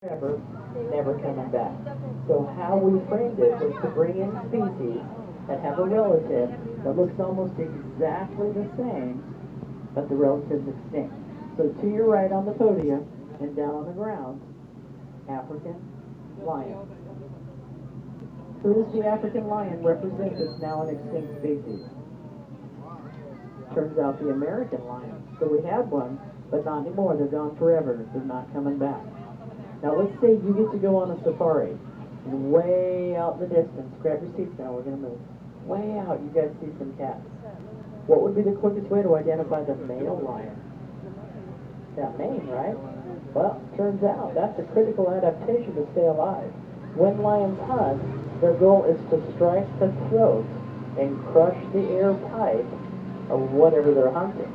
forever, never coming back. So how we framed it was to bring in species that have a relative that looks almost exactly the same, but the relative's extinct. So to your right on the podium and down on the ground, African lion. Who does the African lion represent that's now an extinct species? Turns out the American lion. So we had one, but not anymore. They're gone forever. They're not coming back. Now let's say you get to go on a safari, and way out in the distance, grab your seats now, we're going to move. Way out, you guys see some cats. What would be the quickest way to identify the male lion? That mane, right? Well, turns out that's a critical adaptation to stay alive. When lions hunt, their goal is to strike the throat and crush the air pipe of whatever they're hunting.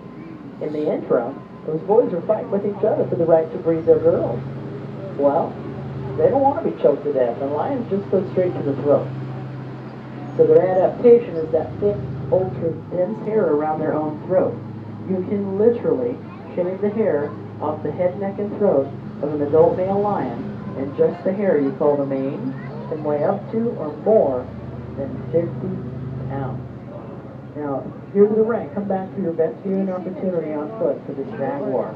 In the interim, those boys are fighting with each other for the right to breed their girls. Well, they don't want to be choked to death, and lions just go straight to the throat. So their adaptation is that thick, ultra-dense hair around their own throat. You can literally shave the hair off the head, neck, and throat of an adult male lion, and just the hair you call the mane can weigh up to or more than 50 pounds. Now, here to the right, come back for your best viewing opportunity on foot for this jaguar.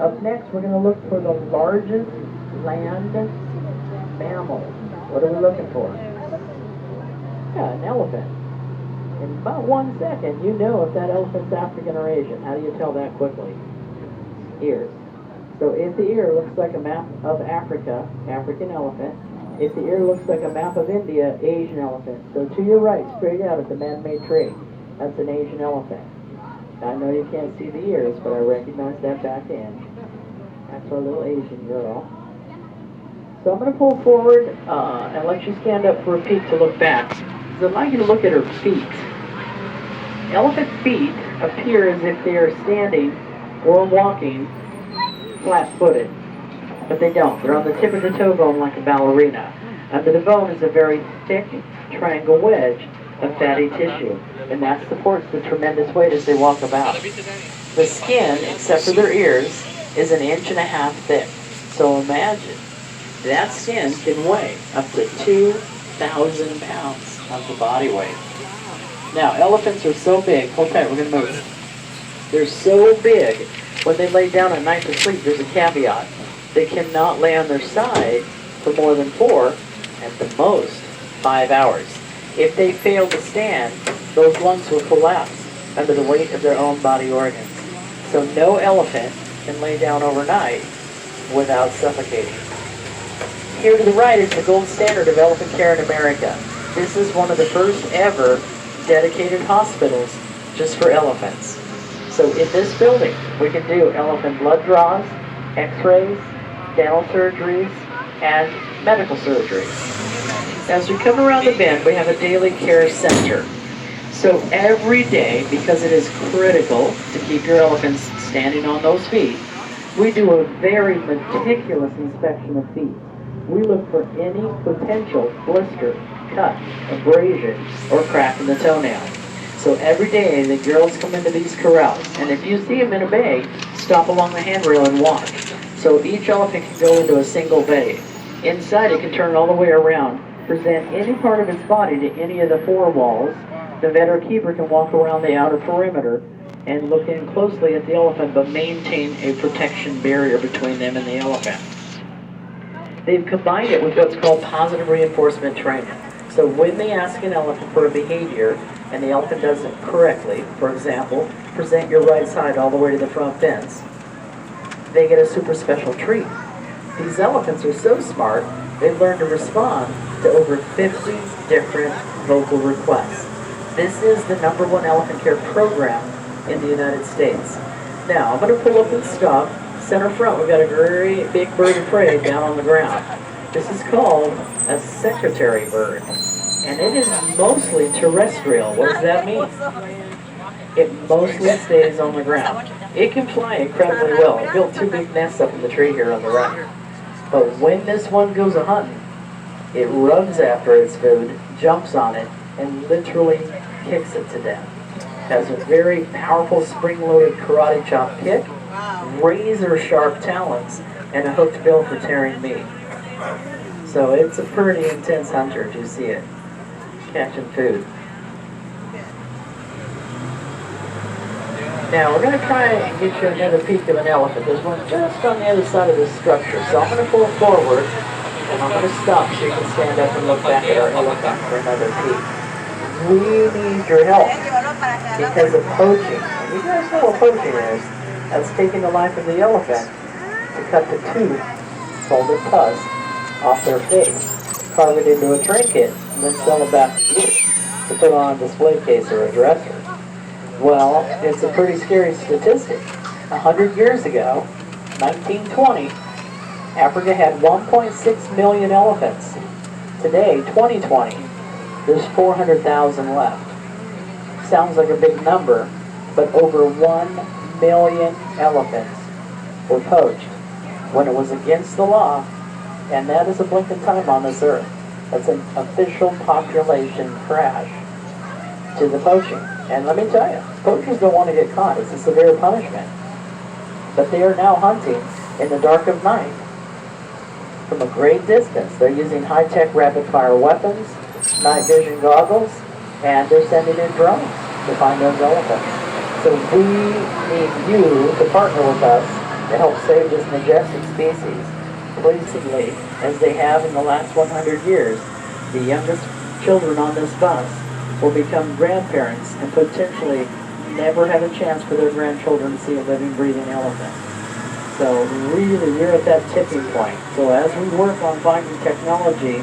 Up next, we're going to look for the largest land mammal. What are we looking for? Yeah, an elephant. In about 1 second, you know if that elephant's African or Asian. How do you tell that quickly? Ears. So if the ear looks like a map of Africa, African elephant. If the ear looks like a map of India, Asian elephant. So to your right, straight out at the man-made tree, that's an Asian elephant. Now, I know you can't see the ears, but I recognize that back end. That's our little Asian girl. So I'm going to pull forward and let you stand up for a peek to look back. So I'd like you to look at her feet. Elephant feet appear as if they are standing or walking flat-footed. But they don't. They're on the tip of the toe bone like a ballerina. Under the bone is a very thick triangle wedge of fatty tissue, and that supports the tremendous weight as they walk about. The skin, except for their ears, is 1.5 inches thick. So imagine, that skin can weigh up to 2,000 pounds of the body weight. Now, elephants are so big, hold tight, we're going to move. They're so big, when they lay down at night to sleep, there's a caveat. They cannot lay on their side for more than 4, at the most 5 hours. If they fail to stand, those lungs will collapse under the weight of their own body organs. So no elephant can lay down overnight without suffocating. Here to the right is the gold standard of elephant care in America. This is one of the first ever dedicated hospitals just for elephants. So in this building, we can do elephant blood draws, x-rays, dental surgeries, and medical surgeries. As we come around the bend, we have a daily care center. So every day, because it is critical to keep your elephants standing on those feet, we do a very meticulous inspection of feet. We look for any potential blister, cut, abrasion, or crack in the toenail. So every day, the girls come into these corrals, and if you see them in a bay, stop along the handrail and watch. So each elephant can go into a single bay. Inside, it can turn all the way around, present any part of its body to any of the 4 walls. The vet or keeper can walk around the outer perimeter and look in closely at the elephant, but maintain a protection barrier between them and the elephant. They've combined it with what's called positive reinforcement training. So when they ask an elephant for a behavior, and the elephant does it correctly, for example, present your right side all the way to the front fence, they get a super special treat. These elephants are so smart, they've learned to respond to over 50 different vocal requests. This is the #1 elephant care program in the United States. Now, I'm going to pull up and stop. Center front, we've got a very big bird of prey down on the ground. This is called a secretary bird, and it is mostly terrestrial. What does that mean? It mostly stays on the ground. It can fly incredibly well. It built 2 big nests up in the tree here on the right. But when this one goes a-hunting, it runs after its food, jumps on it, and literally kicks it to death. Has a very powerful spring-loaded karate chop kick, razor-sharp talons, and a hooked bill for tearing meat. So it's a pretty intense hunter to see it catching food. Now we're going to try and get you another peek of an elephant. There's one just on the other side of this structure. So I'm going to pull forward and I'm going to stop so you can stand up and look back at our elephant for another peek. We need your help because of poaching. And you guys know what poaching is. That's taking the life of the elephant to cut the tooth, called the pus, off their face, carve it into a trinket, and then sell it back to you to put on a display case or a dresser. Well, it's a pretty scary statistic. 100 years ago, 1920, Africa had 1.6 million elephants. Today, 2020, there's 400,000 left. Sounds like a big number, but over 1 million elephants were poached when it was against the law, and that is a blink of time on this earth. That's an official population crash to the poaching. And let me tell you, poachers don't want to get caught. It's a severe punishment. But they are now hunting in the dark of night from a great distance. They're using high-tech rapid-fire weapons, night vision goggles, and they're sending in drones to find those elephants. So we need you to partner with us to help save this majestic species. Pleasingly, as they have in the last 100 years, the youngest children on this bus will become grandparents and potentially never have a chance for their grandchildren to see a living, breathing elephant. So really, we're at that tipping point. So as we work on finding technology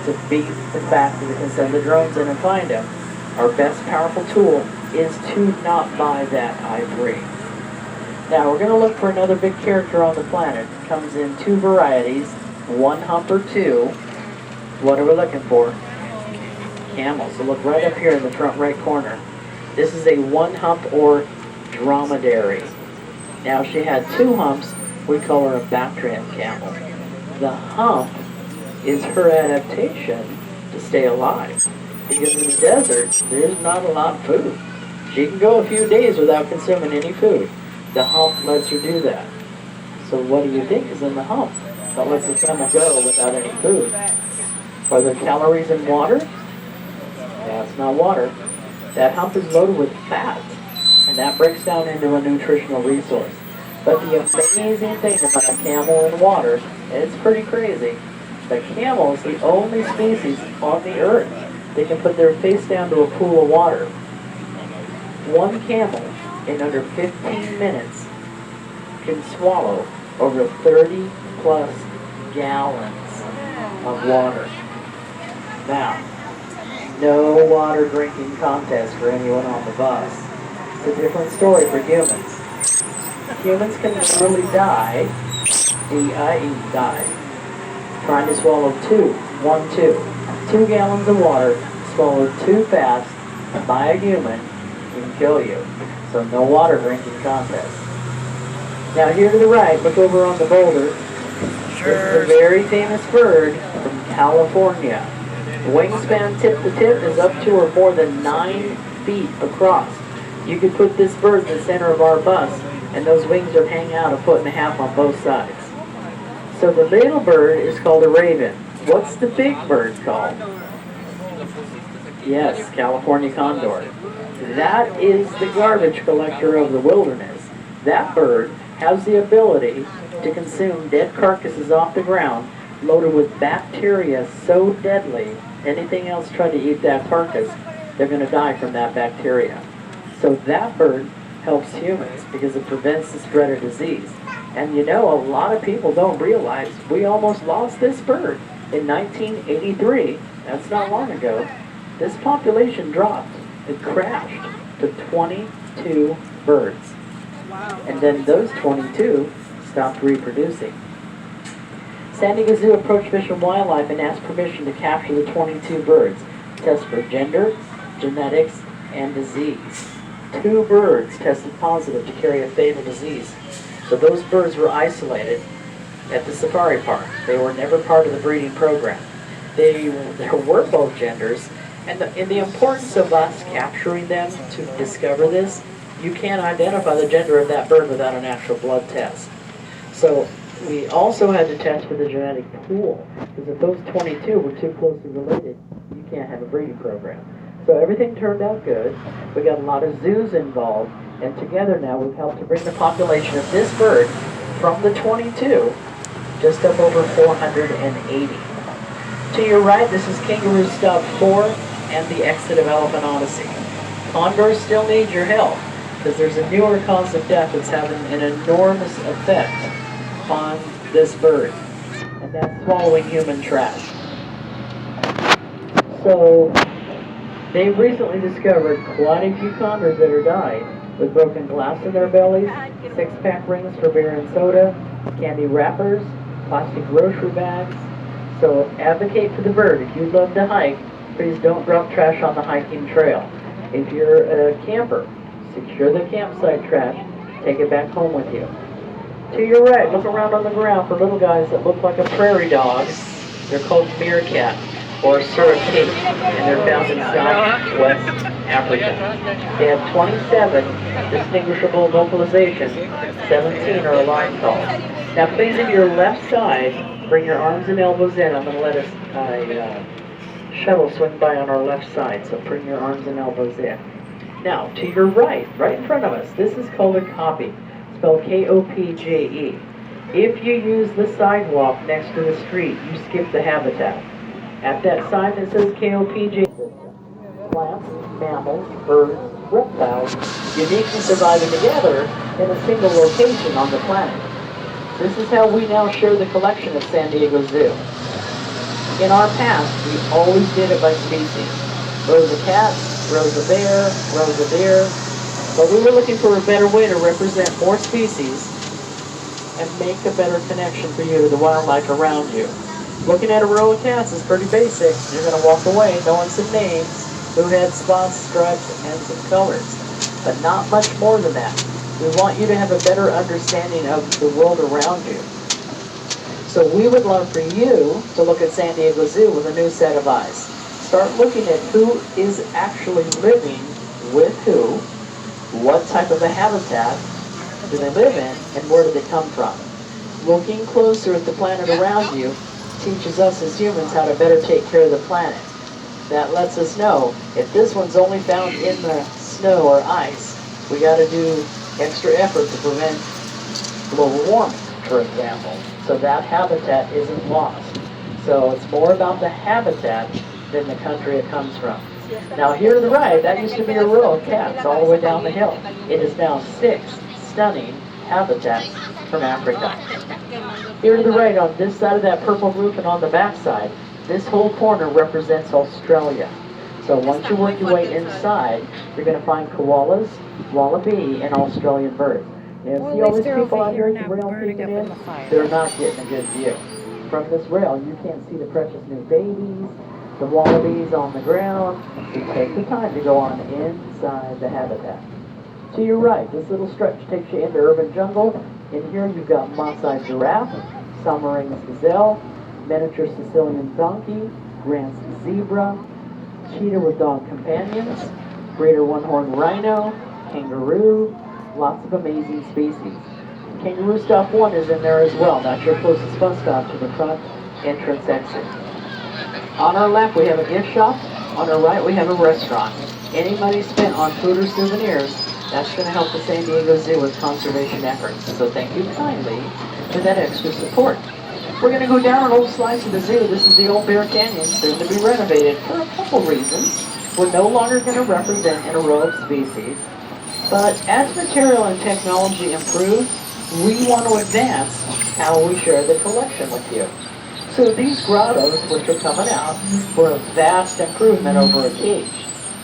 to beat the fact that we can send the drones in and find them, our best powerful tool is to not buy that ivory. Now we're going to look for another big character on the planet. It comes in two varieties, one hump or two. What are we looking for? Camel. So look right up here in the front right corner. This is a one hump or dromedary. Now if she had two humps, we call her a Bactrian camel. The hump is her adaptation to stay alive. Because in the desert, there's not a lot of food. She can go a few days without consuming any food. The hump lets her do that. So what do you think is in the hump that lets the camel go without any food? Are there calories in water? Yeah, it's not water. That hump is loaded with fat, and that breaks down into a nutritional resource. But the amazing thing about a camel in water, and it's pretty crazy, the camel is the only species on the earth that can put their face down to a pool of water. One camel, in under 15 minutes, can swallow over 30 plus gallons of water. Now, no water drinking contest for anyone on the bus. It's a different story for humans. Humans can literally die, D-I-E, die, trying to swallow 2 gallons of water swallowed too fast by a human can kill you. So no water drinking contest. Now here to the right, look over on the boulder. This is a very famous bird from California. Wingspan tip to tip is up to or more than 9 feet across. You could put this bird in the center of our bus, and those wings would hang out 1.5 feet on both sides. So the little bird is called a raven. What's the big bird called? Yes, California condor. That is the garbage collector of the wilderness. That bird has the ability to consume dead carcasses off the ground loaded with bacteria so deadly, anything else trying to eat that carcass, they're going to die from that bacteria. So that bird helps humans because it prevents the spread of disease. And you know, a lot of people don't realize we almost lost this bird. In 1983, that's not long ago, this population dropped. It crashed to 22 birds. And then those 22 stopped reproducing. Sandiego Zoo approached Fish and Wildlife and asked permission to capture the 22 birds, test for gender, genetics, and disease. 2 birds tested positive to carry a fatal disease. So those birds were isolated at the safari park. They were never part of the breeding program. There were both genders, and the importance of us capturing them to discover this, you can't identify the gender of that bird without an actual blood test. So We also had to test for the genetic pool, because if those 22 were too closely related, you can't have a breeding program. So everything turned out good. We got a lot of zoos involved, and together now we've helped to bring the population of this bird from the 22 just up over 480. To your right, this is Kangaroo Stop 4 and the exit of Elephant Odyssey. Condors still need your help, because there's a newer cause of death that's having an enormous effect on this bird, and that's swallowing human trash. So they've recently discovered quite a few condors that are dying with broken glass in their bellies, six-pack rings for beer and soda, candy wrappers, plastic grocery bags. So advocate for the bird. If you love to hike, please don't drop trash on the hiking trail. If you're a camper, secure the campsite trash, take it back home with you. To your right, look around on the ground for little guys that look like a prairie dog. They're called meerkat or suricate, and they're found in southwest Africa. They have 27 distinguishable vocalizations, 17 are alarm calls. Now please, if you're left side, bring your arms and elbows in. I'm going to let a shuttle swing by on our left side, so bring your arms and elbows in. Now, to your right in front of us, this is called a copy, spelled K-O-P-J-E. If you use the sidewalk next to the street, you skip the habitat. At that sign that says K-O-P-J-E, plants, mammals, birds, reptiles, uniquely surviving together in a single location on the planet. This is how we now share the collection of San Diego Zoo. In our past, we always did it by species. Rows of cats, rows of bear, rows of deer. But we were looking for a better way to represent more species and make a better connection for you to the wildlife around you. Looking at a row of cats is pretty basic. You're going to walk away knowing some names, who had spots, stripes, and some colors. But not much more than that. We want you to have a better understanding of the world around you. So we would love for you to look at San Diego Zoo with a new set of eyes. Start looking at who is actually living with who, what type of a habitat do they live in, and where do they come from. Looking closer at the planet around you teaches us as humans how to better take care of the planet. That lets us know if this one's only found in the snow or ice, we got to do extra effort to prevent global warming, for example, so that habitat isn't lost. So it's more about the habitat than the country it comes from. Now here to the right, that used to be a row of cats all the way down the hill. It is now 6 stunning habitats from Africa. Here to the right, on this side of that purple roof and on the back side, this whole corner represents Australia. So once you work your way inside, you're going to find koalas, wallaby, and Australian birds. Now, see all these people out here at the rail peeking in? They're not getting a good view. From this rail, you can't see the precious new babies, the wallabies on the ground. So take the time to go on inside the habitat. To your right, this little stretch takes you into urban jungle. In here, you've got Maasai giraffe, Somerang's gazelle, miniature Sicilian donkey, Grant's zebra, cheetah with dog companions, greater one-horned rhino, kangaroo, lots of amazing species. Kangaroo Stop 1 is in there as well. That's your closest bus stop to the front entrance exit. On our left, we have a gift shop. On our right, we have a restaurant. Any money spent on food or souvenirs, that's going to help the San Diego Zoo with conservation efforts. So thank you kindly for that extra support. We're going to go down an old slice of the zoo. This is the old Bear Canyon, soon to be renovated for a couple reasons. We're no longer going to represent in a row of species, but as material and technology improve, we want to advance how we share the collection with you. So these grottos, which are coming out, were a vast improvement over a cage,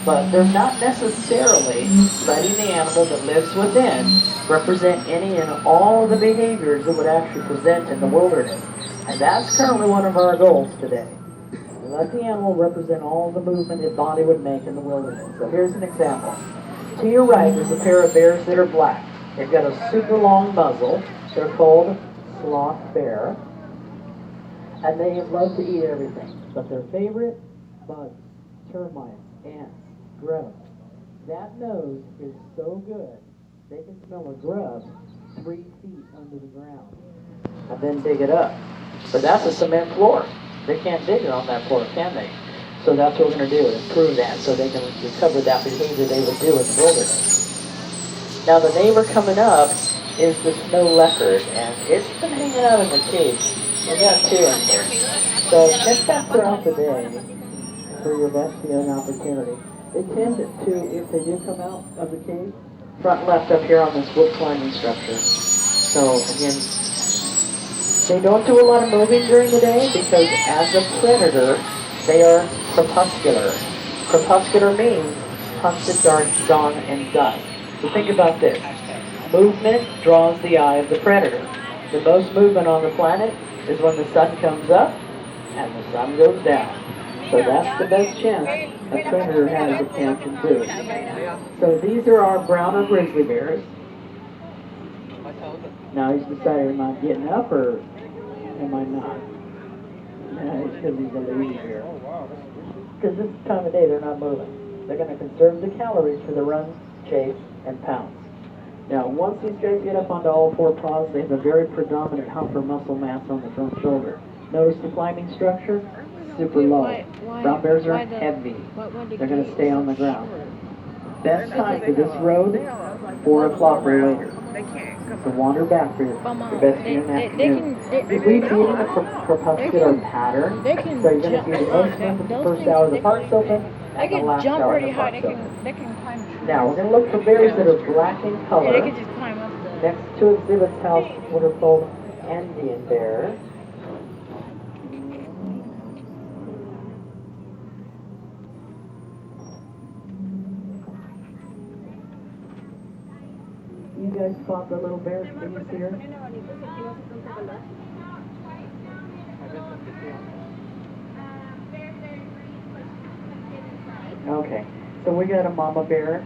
but they're not necessarily letting the animal that lives within represent any and all of the behaviors that would actually present in the wilderness. And that's currently one of our goals today. Let the animal represent all the movement its body would make in the wilderness. So here's an example. To your right, there's a pair of bears that are black. They've got a super long muzzle. They're called sloth bear. And they love to eat everything. But their favorite, bugs, termites, ants, grubs. That nose is so good, they can smell a grub 3 feet under the ground. and then dig it up. But that's a cement floor. They can't dig it on that floor, can they? So that's what we're going to do, improve that so they can recover that behavior they would do in the wilderness. Now the neighbor coming up is the snow leopard, and it's been hanging out in the cage. We got two in here. So check that throughout the day for your best viewing opportunity. They tend to, if they do come out of the cave, front left up here on this wood climbing structure. So again, they don't do a lot of moving during the day because as a predator, they are crepuscular. Crepuscular means hunts at dark, dawn, and dusk. So think about this. Movement draws the eye of the predator. The most movement on the planet is when the sun comes up and the sun goes down. So that's the best chance a predator has of catching food. So these are our browner grizzly bears. Now he's decided, am I getting up or am I not? It's because he's a lazy bear. Because this time of day they're not moving. They're going to conserve the calories for the run, chase, and pounce. Now once these guys get up onto all four paws, they have a very predominant hump or muscle mass on the front shoulder. Notice the climbing structure? Super low. Brown bears are heavy. They're going to stay on the ground. Best time for this road, 4 o'clock or later. So wander back for your best view in the afternoon. If we feed them a crepuscular pattern, so you're going to feed the most of the first hour the park's open, and the last hour the park's open. Now we're going to look for bears that are black in color. Next to Exhibit's house, what are called Andean bears. You guys spot the little bear things here? Okay, so we got a mama bear,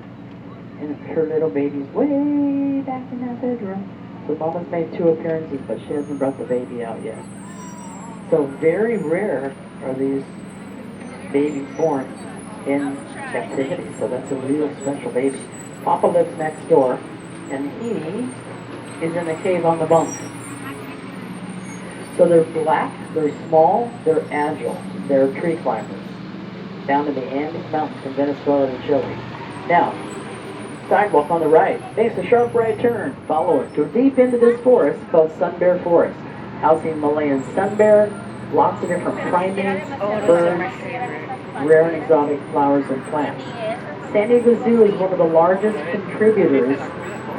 and her little baby's way back in that bedroom. So mama's made 2 appearances, but she hasn't brought the baby out yet. So very rare are these babies born in captivity, so that's a real special baby. Papa lives next door, and he is in the cave on the bunk. So they're black, they're small, they're agile, they're tree climbers down in the Andes Mountains from Venezuela to Chile. Now, sidewalk on the right, makes a sharp right turn, follow it, go deep into this forest called Sun Bear Forest, housing Malayan sun bear, lots of different primates, birds, rare and exotic flowers and plants. Sandiego Zoo is one of the largest contributors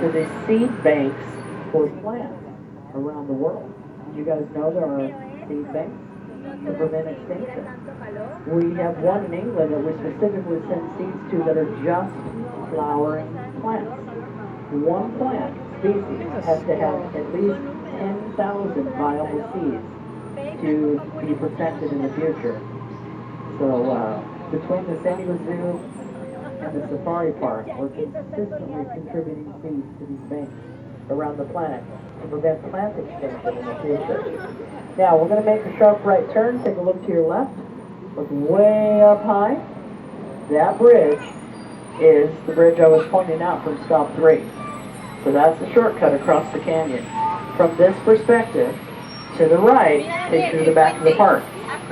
to the seed banks for plants around the world. Did you guys know there are seed banks to prevent extinction? We have one in England that we specifically send seeds to that are just flowering plants. One plant species has to have at least 10,000 viable seeds to be protected in the future. So between the Sandiego Zoo and the safari park, we're consistently contributing seeds to these banks around the planet to prevent plant extinction in the future. Now, we're going to make a sharp right turn. Take a look to your left. Look way up high. That bridge is the bridge I was pointing out from stop 3. So that's the shortcut across the canyon. From this perspective, to the right takes you to the back of the park.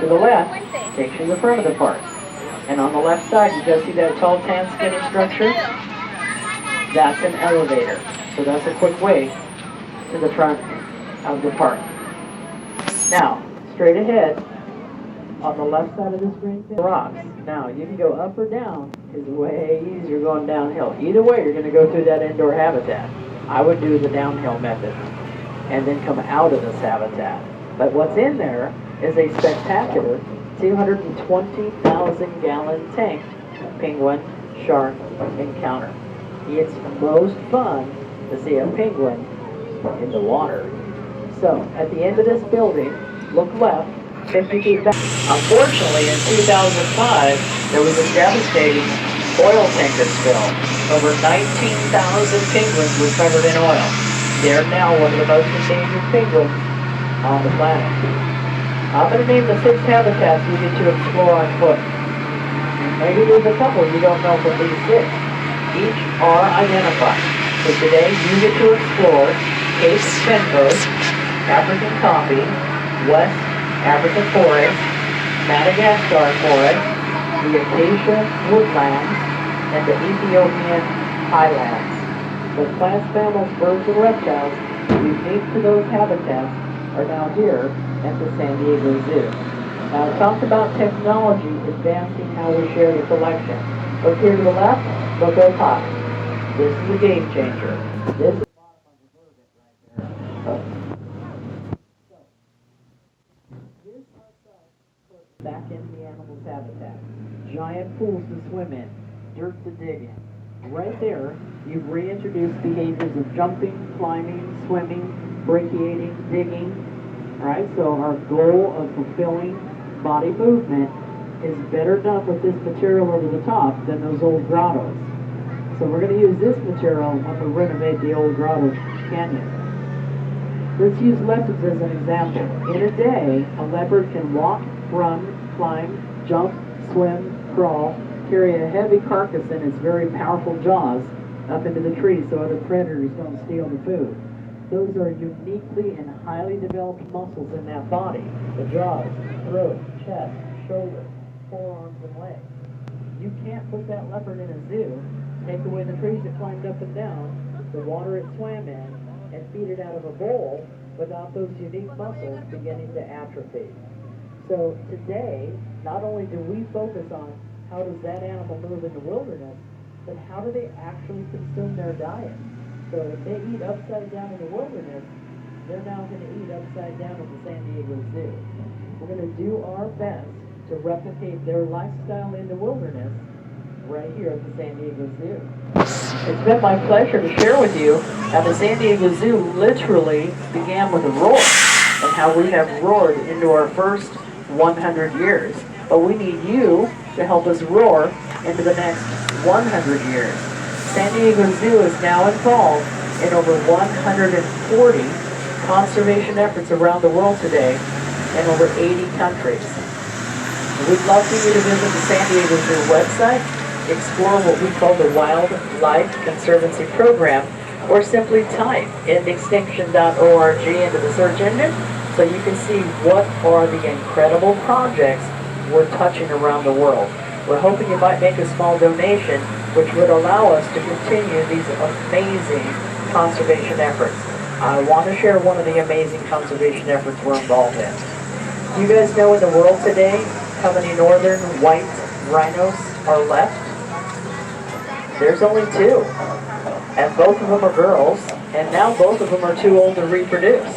To the left takes you to the front of the park. And on the left side, you guys see that tall tan skinny structure? That's an elevator. So that's a quick way to the front of the park. Now, straight ahead, on the left side of this green field, rocks. Now, you can go up or down. It's way easier going downhill. Either way, you're going to go through that indoor habitat. I would do the downhill method and then come out of this habitat. But what's in there is a spectacular 220,000 gallon tank penguin shark encounter. It's most fun to see a penguin in the water. So, at the end of this building, look left, 50 feet back. Unfortunately, in 2005, there was a devastating oil tanker spill. Over 19,000 penguins were covered in oil. They're now one of the most endangered penguins on the planet. I'm going to name the 6 habitats you get to explore on foot. Maybe there's a couple you don't know from these 6. Each are identified. So today you get to explore Cape Penrose, African coffee, West African forest, Madagascar forest, the acacia woodlands, and the Ethiopian highlands. The plants, mammals, birds, and reptiles unique to those habitats are now here at the San Diego Zoo. Now I talked about technology advancing how we share the collection. Look here to the left, look up high. This is a game changer. This is back in the animal's habitat. Giant pools to swim in, dirt to dig in. Right there, you've reintroduced behaviors of jumping, climbing, swimming, brachiating, digging. Right? So our goal of fulfilling body movement is better done with this material over the top than those old grottos. So we're going to use this material when we renovate the old grotto canyon. Let's use leopards as an example. In a day, a leopard can walk, run, climb, jump, swim, crawl, carry a heavy carcass in its very powerful jaws up into the trees so other predators don't steal the food. Those are uniquely and highly developed muscles in that body. The jaws, throat, chest, shoulder, forearms, and legs. You can't put that leopard in a zoo, take away the trees it climbed up and down, the water it swam in, and feed it out of a bowl without those unique muscles beginning to atrophy. So today, not only do we focus on how does that animal move in the wilderness, but how do they actually consume their diet? So if they eat upside down in the wilderness, they're now going to eat upside down at the San Diego Zoo. We're going to do our best to replicate their lifestyle in the wilderness right here at the San Diego Zoo. It's been my pleasure to share with you how the San Diego Zoo literally began with a roar and how we have roared into our first 100 years. But we need you to help us roar into the next 100 years. San Diego Zoo is now involved in over 140 conservation efforts around the world today in over 80 countries. We'd love for you to visit the San Diego Zoo website, explore what we call the Wildlife Conservancy Program, or simply type endextinction.org into the search engine so you can see what are the incredible projects we're touching around the world. We're hoping you might make a small donation, which would allow us to continue these amazing conservation efforts. I want to share one of the amazing conservation efforts we're involved in. You guys know in the world today how many northern white rhinos are left? There's only 2. And both of them are girls, and now both of them are too old to reproduce.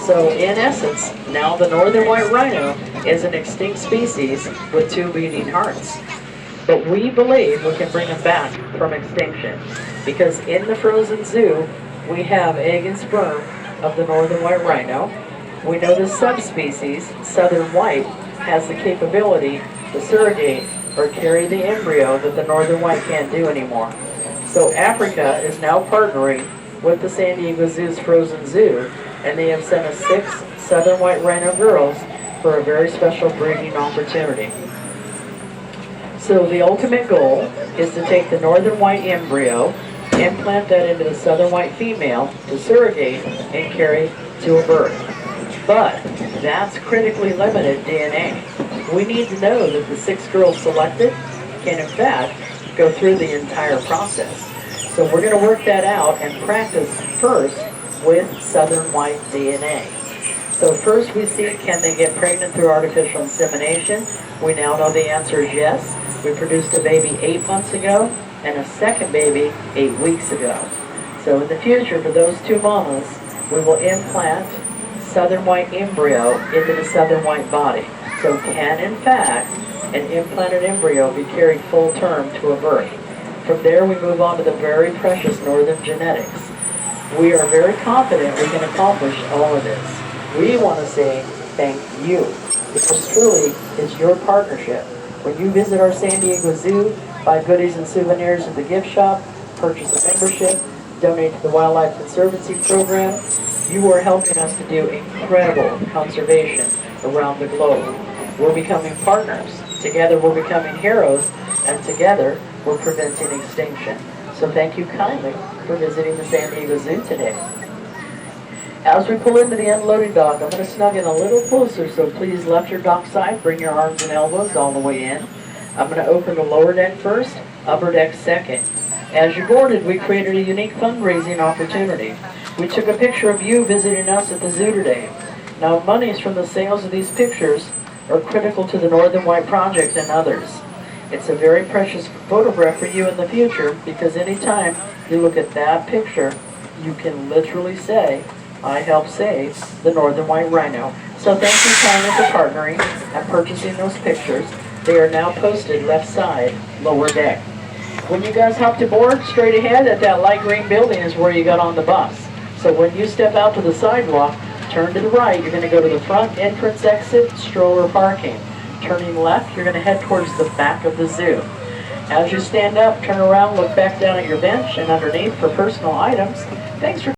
So in essence, now the northern white rhino is an extinct species with 2 beating hearts. But we believe we can bring them back from extinction, because in the frozen zoo, we have egg and sperm of the northern white rhino. We know the subspecies, southern white, has the capability to surrogate or carry the embryo that the northern white can't do anymore. So Africa is now partnering with the San Diego Zoo's frozen zoo, and they have sent us 6 southern white rhino girls for a very special breeding opportunity. So the ultimate goal is to take the northern white embryo, implant that into the southern white female to surrogate and carry to a birth. But that's critically limited DNA. We need to know that the 6 girls selected can in fact go through the entire process. So we're going to work that out and practice first with southern white DNA. So first we see, can they get pregnant through artificial insemination? We now know the answer is yes. We produced a baby 8 months ago and a second baby 8 weeks ago. So in the future, for those 2 mamas, we will implant southern white embryo into the southern white body. So can in fact an implanted embryo be carried full term to a birth? From there we move on to the very precious northern genetics. We are very confident we can accomplish all of this. We want to say thank you, because truly it's your partnership. When you visit our San Diego Zoo, buy goodies and souvenirs at the gift shop, purchase a membership, donate to the Wildlife Conservancy Program, you are helping us to do incredible conservation around the globe. We're becoming partners. Together we're becoming heroes, and together we're preventing extinction. So thank you kindly for visiting the San Diego Zoo today. As we pull into the unloading dock, I'm going to snug in a little closer, so please left your dock side, bring your arms and elbows all the way in. I'm going to open the lower deck first, upper deck second. As you boarded, we created a unique fundraising opportunity. We took a picture of you visiting us at the zoo today. Now, monies from the sales of these pictures are critical to the Northern White Project and others. It's a very precious photograph for you in the future, because anytime you look at that picture, you can literally say, I helped save the Northern White Rhino. So thank you kindly for partnering and purchasing those pictures. They are now posted left side, lower deck. When you guys hopped aboard, straight ahead at that light green building is where you got on the bus. So when you step out to the sidewalk, turn to the right, you're going to go to the front entrance exit, stroller parking. Turning left, you're going to head towards the back of the zoo. As you stand up, turn around, look back down at your bench and underneath for personal items. Thanks for